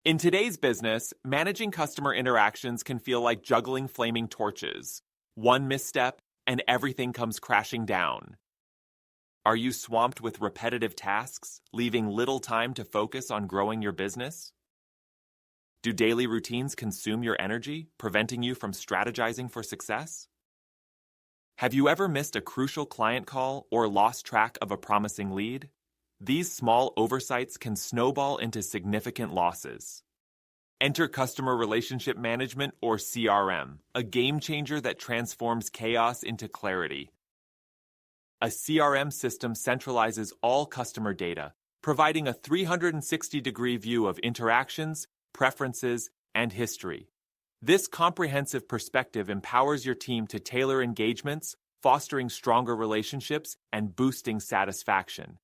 In today's business, managing customer interactions can feel like juggling flaming torches. One misstep, and everything comes crashing down. Are you swamped with repetitive tasks, leaving little time to focus on growing your business? Do daily routines consume your energy, preventing you from strategizing for success? Have you ever missed a crucial client call or lost track of a promising lead? These small oversights can snowball into significant losses. Enter Customer Relationship Management, or CRM, a game changer that transforms chaos into clarity. A CRM system centralizes all customer data, providing a 360-degree view of interactions, preferences, and history. This comprehensive perspective empowers your team to tailor engagements, fostering stronger relationships and boosting satisfaction.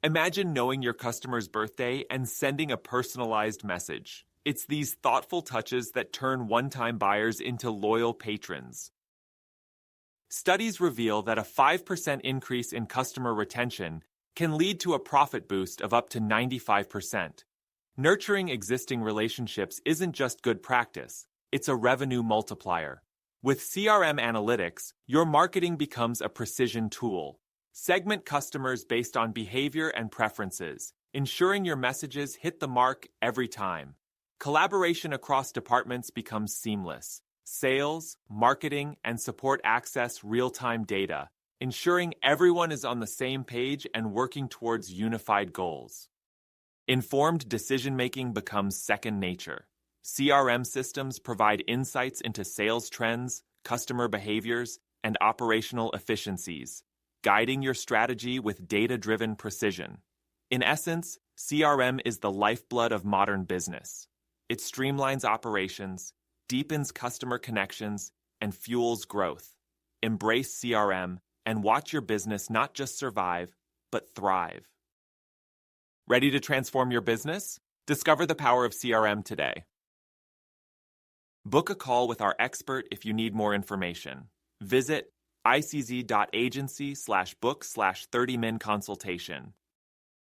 Imagine knowing your customer's birthday and sending a personalized message. It's these thoughtful touches that turn one-time buyers into loyal patrons. Studies reveal that a 5% increase in customer retention can lead to a profit boost of up to 95%. Nurturing existing relationships isn't just good practice, it's a revenue multiplier. With CRM analytics, your marketing becomes a precision tool. Segment customers based on behavior and preferences, ensuring your messages hit the mark every time. Collaboration across departments becomes seamless. Sales, marketing, and support access real-time data, ensuring everyone is on the same page and working towards unified goals. Informed decision-making becomes second nature. CRM systems provide insights into sales trends, customer behaviors, and operational efficiencies, guiding your strategy with data-driven precision. In essence, CRM is the lifeblood of modern business. It streamlines operations, deepens customer connections, and fuels growth. Embrace CRM and watch your business not just survive, but thrive. Ready to transform your business? Discover the power of CRM today. Book a call with our expert if you need more information. Visit icz.agency/book/30min consultation.